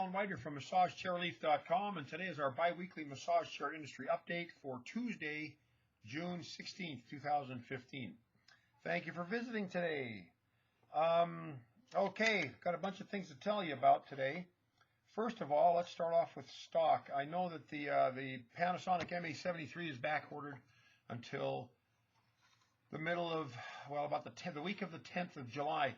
Alan Wider from MassageChairLeaf.com, and today is our bi-weekly massage chair industry update for Tuesday, June 16th, 2015. Thank you for visiting today. Okay, got a bunch of things to tell you about today. First of all, let's start off with stock. I know that the Panasonic MA73 is back ordered until the middle of, well, about the week of the 10th of July.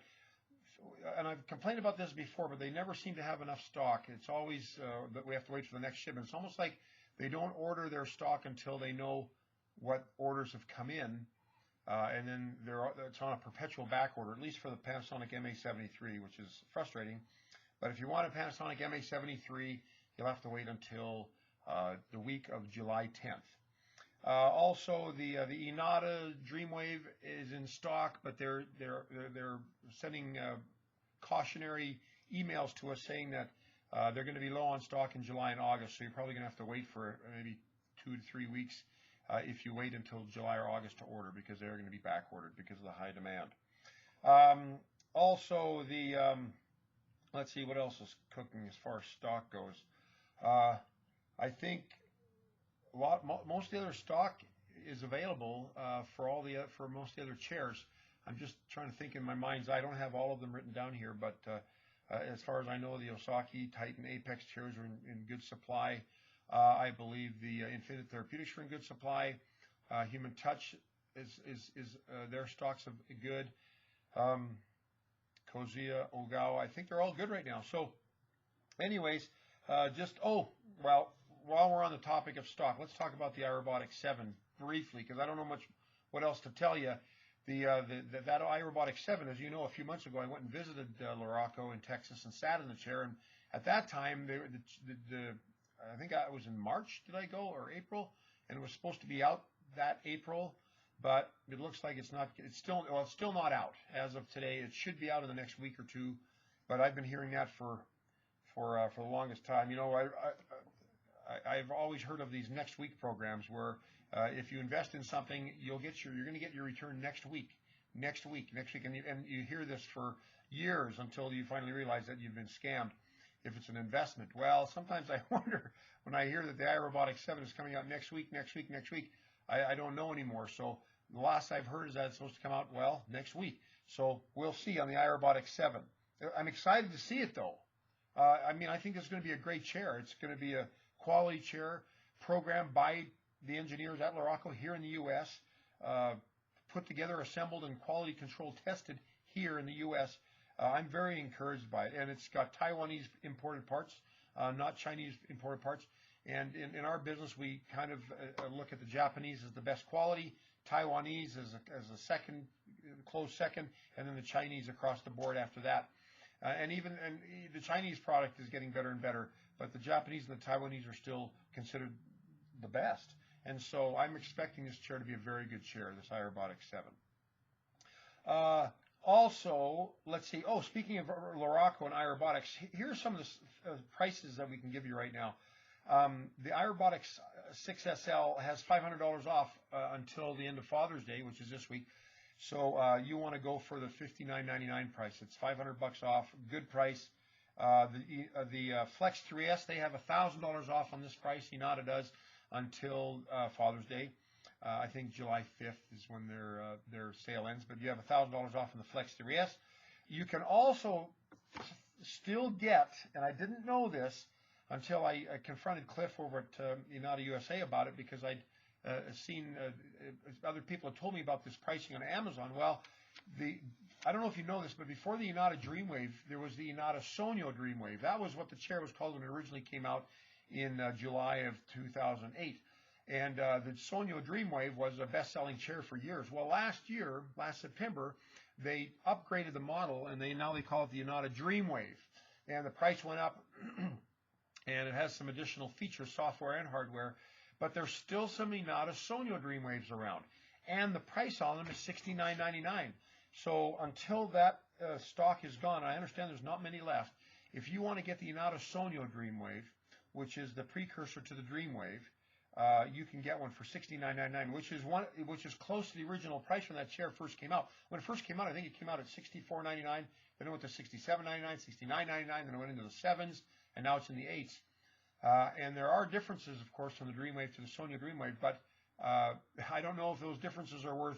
And I've complained about this before, but they never seem to have enough stock. It's always that we have to wait for the next shipment. It's almost like they don't order their stock until they know what orders have come in, and then it's on a perpetual back order, at least for the Panasonic MA73, which is frustrating. But if you want a Panasonic MA73, you'll have to wait until the week of July 10th. Also, the Inada Dreamwave is in stock, but they're sending cautionary emails to us saying that they're going to be low on stock in July and August. So you're probably going to have to wait for maybe 2 to 3 weeks if you wait until July or August to order, because they're going to be back ordered because of the high demand. Also, let's see what else is cooking as far as stock goes. I think most of the other stock is available for most of the other chairs. I'm just trying to think in my mind's eye. I don't have all of them written down here, but as far as I know, the Osaka Titan Apex chairs are in good supply. I believe the Infinite Therapeutics are in good supply. Human Touch is their stocks are good. Kozuya, Ogawa, I think they're all good right now. So, anyways, while we're on the topic of stock, let's talk about the iRobotics 7 briefly, because I don't know much what else to tell you. That iRobotics 7, as you know, a few months ago, I went and visited Luraco in Texas and sat in the chair. And at that time, I think I was in March, did I go, or April? And it was supposed to be out that April, but it looks like it's still not out as of today. It should be out in the next week or two, but You've been hearing that for the longest time. You know, I've always heard of these next week programs where if you invest in something, you're going to get your return next week, and you hear this for years until you finally realize that you've been scammed if it's an investment. Well, sometimes I wonder when I hear that the iRobotics 7 is coming out next week, I don't know anymore. So the last I've heard is that it's supposed to come out, well, next week. So we'll see on the iRobotics 7. I'm excited to see it, though. I mean, I think it's going to be a great chair. It's going to be a quality chair programmed by the engineers at Luraco here in the U.S., put together, assembled, and quality control tested here in the U.S. I'm very encouraged by it, and it's got Taiwanese imported parts, not Chinese imported parts. And in our business, we kind of look at the Japanese as the best quality, Taiwanese as a second, close second, and then the Chinese across the board after that. And the Chinese product is getting better and better, but the Japanese and the Taiwanese are still considered the best. And so I'm expecting this chair to be a very good chair, this iRobotics 7. Also, let's see. Oh, speaking of Luraco and iRobotics, here's some of the prices that we can give you right now. The iRobotics 6SL has $500 off until the end of Father's Day, which is this week. So you want to go for the $59.99 price. It's $500 off, good price. The Flex 3S, they have $1,000 off on this price. Inada does until Father's Day. I think July 5th is when their sale ends. But you have $1,000 off on the Flex 3S. You can also still get, and I didn't know this until I confronted Cliff over at Inada USA about it, because I'd seen other people had told me about this pricing on Amazon. Well, I don't know if you know this, but before the Inada Dreamwave, there was the Inada Sonyo Dreamwave. That was what the chair was called when it originally came out in July of 2008. And the Sonyo Dreamwave was a best-selling chair for years. Well, last September, they upgraded the model, and now they call it the Inada Dreamwave. And the price went up, and it has some additional features, software and hardware. But there's still some Inada Sonyo Dreamwaves around, and the price on them is $69.99. So until that stock is gone, I understand there's not many left. If you want to get the Inada Sonyo Dreamwave, which is the precursor to the Dreamwave, you can get one for $69.99, which is close to the original price when that chair first came out. When it first came out, I think it came out at $64.99. Then it went to $67.99, $69.99. Then it went into the sevens, and now it's in the 8s. And there are differences, of course, from the Dreamwave to the Sonia Dreamwave, but I don't know if those differences are worth,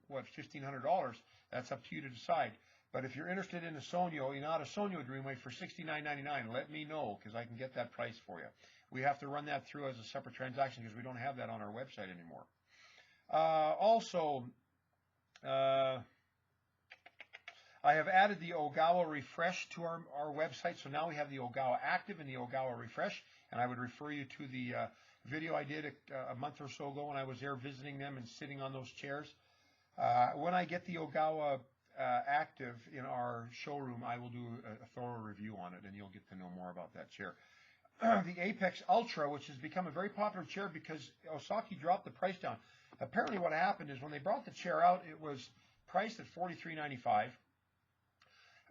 what, $1,500. That's up to you to decide. But if you're interested in a Sonia, not a Sonia Dreamwave for $69.99, let me know, because I can get that price for you. We have to run that through as a separate transaction because we don't have that on our website anymore. Also, I have added the Ogawa Refresh to our website, so now we have the Ogawa Active and the Ogawa Refresh, and I would refer you to the video I did a month or so ago when I was there visiting them and sitting on those chairs. When I get the Ogawa Active in our showroom, I will do a thorough review on it, and you'll get to know more about that chair. The Apex Ultra, which has become a very popular chair because Osaka dropped the price down. Apparently what happened is when they brought the chair out, it was priced at $43.95.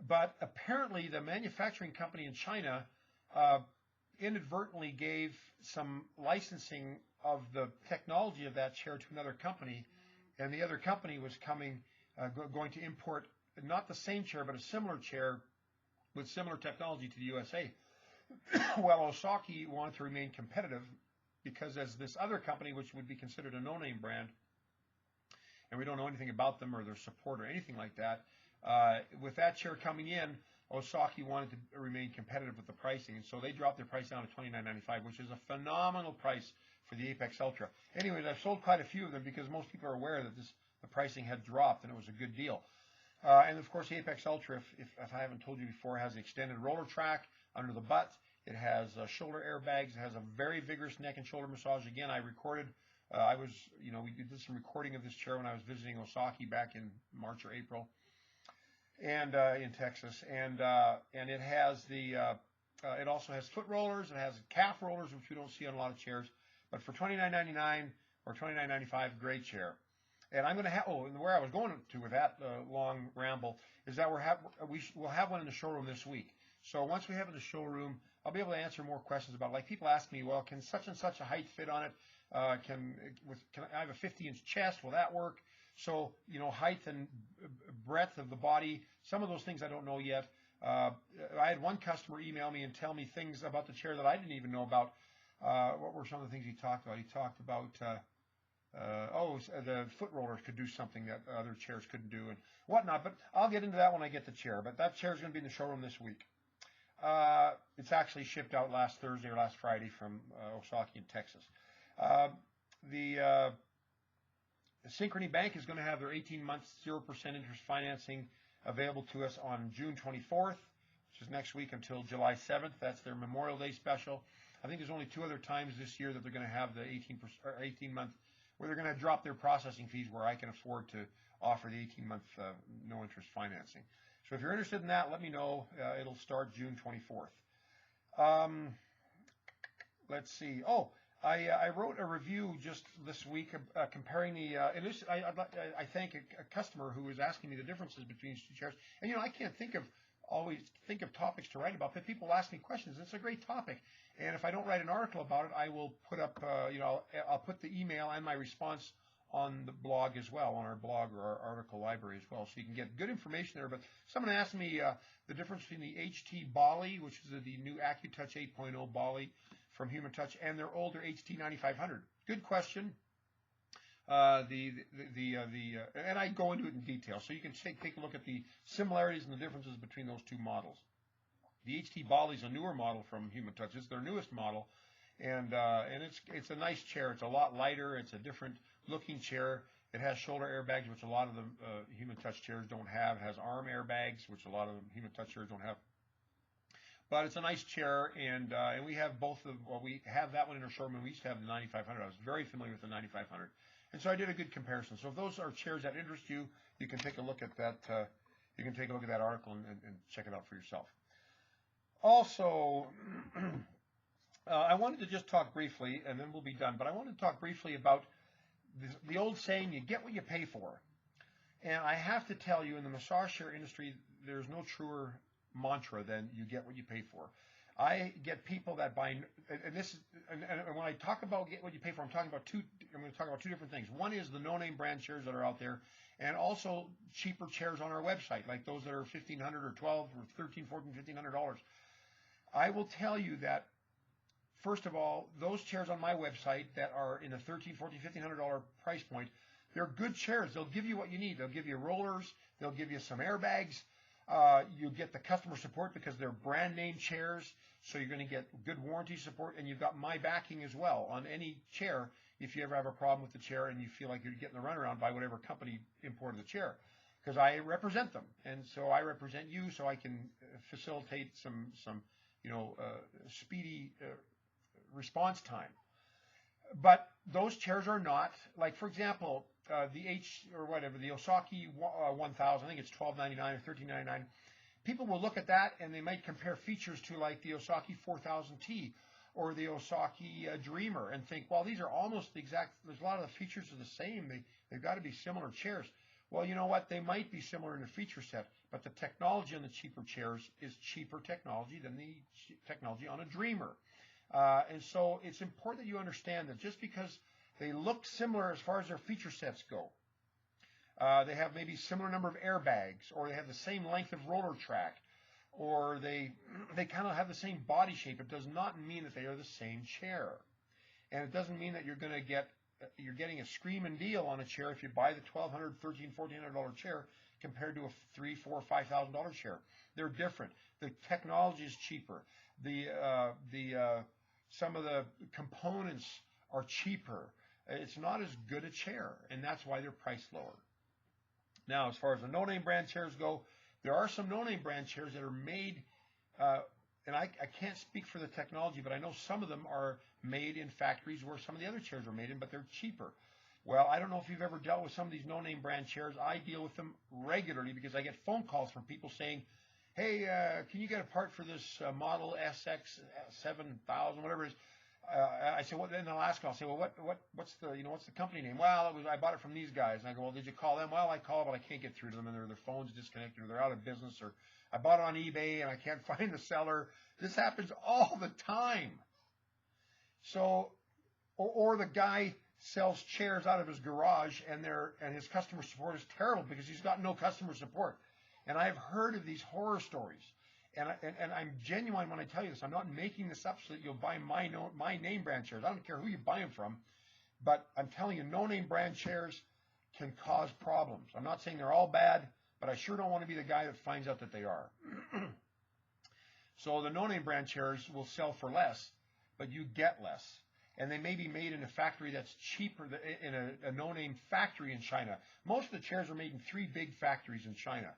But apparently the manufacturing company in China inadvertently gave some licensing of the technology of that chair to another company, and the other company was going to import not the same chair but a similar chair with similar technology to the USA. Well, Osaka wanted to remain competitive because as this other company, which would be considered a no-name brand, and we don't know anything about them or their support or anything like that, with that chair coming in, Osaka wanted to remain competitive with the pricing, and so they dropped their price down to $29.95, which is a phenomenal price for the Apex Ultra. Anyways, I've sold quite a few of them because most people are aware that the pricing had dropped and it was a good deal. And of course, the Apex Ultra, if I haven't told you before, has the extended roller track under the butt. It has shoulder airbags. It has a very vigorous neck and shoulder massage. Again, I recorded. We did some recording of this chair when I was visiting Osaka back in March or April, and in Texas. And it has it also has foot rollers. It has calf rollers, which we don't see on a lot of chairs. But for $29.99 or $29.95, great chair. And I'm going to have, and where I was going to with that long ramble is that we'll have one in the showroom this week. So once we have it in the showroom, I'll be able to answer more questions about, like people ask me, well, can such and such a height fit on it? Can I have a 50-inch chest? Will that work? So, height and breadth of the body, some of those things I don't know yet. I had one customer email me and tell me things about the chair that I didn't even know about. What were some of the things he talked about? He talked about the foot rollers could do something that other chairs couldn't do and whatnot. But I'll get into that when I get the chair. But that chair is going to be in the showroom this week. It's actually shipped out last Thursday or last Friday from Osaka in Texas. The Synchrony Bank is going to have their 18-month 0% interest financing available to us on June 24th, which is next week, until July 7th. That's their Memorial Day special. I think there's only 2 other times this year that they're going to have the 18-month, where they're going to drop their processing fees where I can afford to offer the 18-month no-interest financing. So if you're interested in that, let me know. It'll start June 24th. Let's see. I wrote a review just this week comparing the. I thank a customer who was asking me the differences between these two chairs. And I can't always think of topics to write about, but people ask me questions. It's a great topic, and if I don't write an article about it, I will put up. I'll put the email and my response on the blog as well, on our blog or our article library as well, so you can get good information there. But someone asked me the difference between the ht-bali, which is the new AccuTouch 8.0 Bali from Human Touch, and their older HT9500. Good question. And I go into it in detail, so you can take a look at the similarities and the differences between those two models. The ht-bali is a newer model from Human Touch. It's their newest model, and it's a nice chair. It's a lot lighter. It's a different looking chair. It has shoulder airbags, which a lot of the Human Touch chairs don't have. It has arm airbags, which a lot of the Human Touch chairs don't have. But it's a nice chair, and we have we have that one in our showroom, and we used to have the 9500. I was very familiar with the 9500, and so I did a good comparison. So if those are chairs that interest you, you can take a look at that. You can take a look at that article and check it out for yourself. Also, I wanted to just talk briefly, and then we'll be done. But I wanted to talk briefly about the old saying, "You get what you pay for." And I have to tell you, in the massage chair industry, there's no truer mantra than "you get what you pay for." I get people that buy, and when I talk about get what you pay for, I'm going to talk about two different things. One is the no-name brand chairs that are out there, and also cheaper chairs on our website, like those that are $1,500 or $1,200 or $1,300, $1,400, $1,500. I will tell you that, first of all, those chairs on my website that are in the $1,300, $1,400, $1,500 price point, they're good chairs. They'll give you what you need. They'll give you rollers. They'll give you some airbags. You get the customer support because they're brand name chairs, so you're going to get good warranty support, and you've got my backing as well on any chair if you ever have a problem with the chair and you feel like you're getting the runaround by whatever company imported the chair, because I represent them, and so I represent you, so I can facilitate some speedy response time. But those chairs are not, like, for example, the Osaka 1000, I think it's $12.99 or $13.99. People will look at that and they might compare features to like the Osaka 4000T or the Osaka Dreamer and think, well, these are almost the exact, there's a lot of the features are the same. They've got to be similar chairs. Well, you know what? They might be similar in the feature set, but the technology on the cheaper chairs is cheaper technology than the technology on a Dreamer. And so it's important that you understand that just because they look similar as far as their feature sets go, they have maybe similar number of airbags, or they have the same length of roller track, or they kind of have the same body shape. It does not mean that they are the same chair. And it doesn't mean that you're getting a screaming deal on a chair if you buy the $1,200, $1,300, $1,400 chair compared to a $3,000, $4,000, $5,000 chair. They're different. The technology is cheaper. Some of the components are cheaper. It's not as good a chair, and that's why they're priced lower. Now, as far as the no-name brand chairs go, there are some no-name brand chairs that are made, and I can't speak for the technology, but I know some of them are made in factories where some of the other chairs are made in, but they're cheaper. Well, I don't know if you've ever dealt with some of these no-name brand chairs. I deal with them regularly because I get phone calls from people saying, hey, can you get a part for this model SX7000, whatever it is? I say, what? In Alaska, I'll say, well, what's the company name? Well, I bought it from these guys. And I go, well, did you call them? Well, I called, but I can't get through to them, and their phone's disconnected, or they're out of business, or I bought it on eBay and I can't find the seller. This happens all the time. So, or the guy sells chairs out of his garage, and his customer support is terrible because he's got no customer support. And I've heard of these horror stories. And I'm genuine when I tell you this. I'm not making this up so that you'll buy my name brand chairs. I don't care who you buy them from, but I'm telling you, no-name brand chairs can cause problems. I'm not saying they're all bad, but I sure don't want to be the guy that finds out that they are. So the no-name brand chairs will sell for less, but you get less. And they may be made in a factory that's cheaper, in a no-name factory in China. Most of the chairs are made in 3 big factories in China.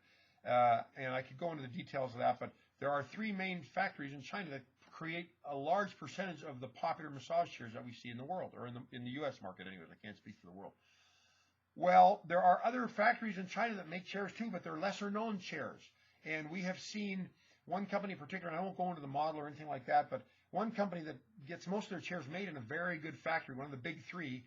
And I could go into the details of that, but there are 3 main factories in China that create a large percentage of the popular massage chairs that we see in the world, or in the U.S. market anyways. I can't speak for the world. Well, there are other factories in China that make chairs too, but they're lesser known chairs. And we have seen one company in particular, and I won't go into the model or anything like that, but one company that gets most of their chairs made in a very good factory, one of the big 3,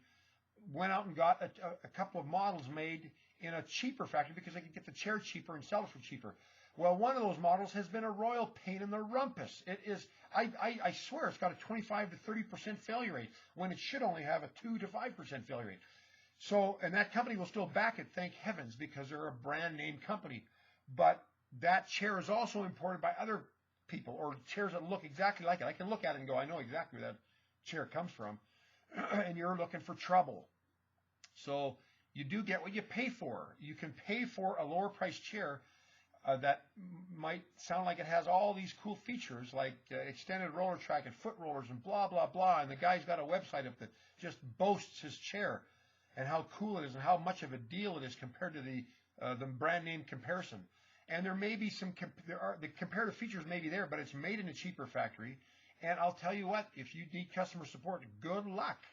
went out and got a couple of models made in a cheaper factory because they could get the chair cheaper and sell it for cheaper. Well, one of those models has been a royal pain in the rumpus. It is, I swear, it's got a 25 to 30% failure rate when it should only have a 2 to 5% failure rate. So, and that company will still back it, thank heavens, because they're a brand name company. But that chair is also imported by other people, or chairs that look exactly like it. I can look at it and go, I know exactly where that chair comes from. And you're looking for trouble. So you do get what you pay for. You can pay for a lower priced chair that might sound like it has all these cool features like extended roller track and foot rollers and blah, blah, blah. And the guy's got a website up that just boasts his chair and how cool it is and how much of a deal it is compared to the brand name comparison. And there may be the comparative features may be there, but it's made in a cheaper factory. And I'll tell you what, if you need customer support, good luck.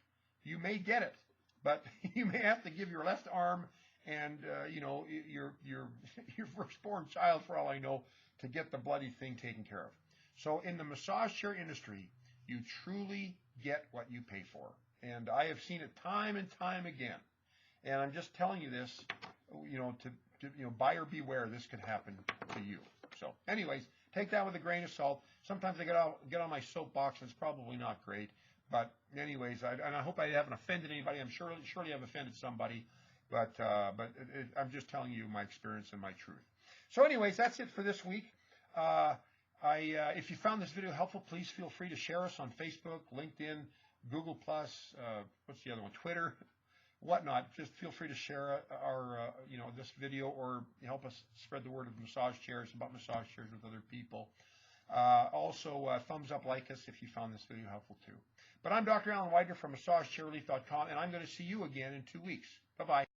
You may get it, but you may have to give your left arm and your firstborn child, for all I know, to get the bloody thing taken care of. So in the massage chair industry, you truly get what you pay for, and I have seen it time and time again. And I'm just telling you this, buyer beware. This could happen to you. So, anyways, take that with a grain of salt. Sometimes I get on my soapbox, and it's probably not great. But anyways, I hope I haven't offended anybody. I'm surely I've offended somebody. But I'm just telling you my experience and my truth. So anyways, that's it for this week. If you found this video helpful, please feel free to share us on Facebook, LinkedIn, Google+, what's the other one, Twitter, whatnot. Just feel free to share this video, or help us spread the word of massage chairs, about massage chairs, with other people. Also, thumbs up, like us if you found this video helpful too. But I'm Dr. Alan Widener from MassageChairRelief.com, and I'm going to see you again in 2 weeks. Bye-bye.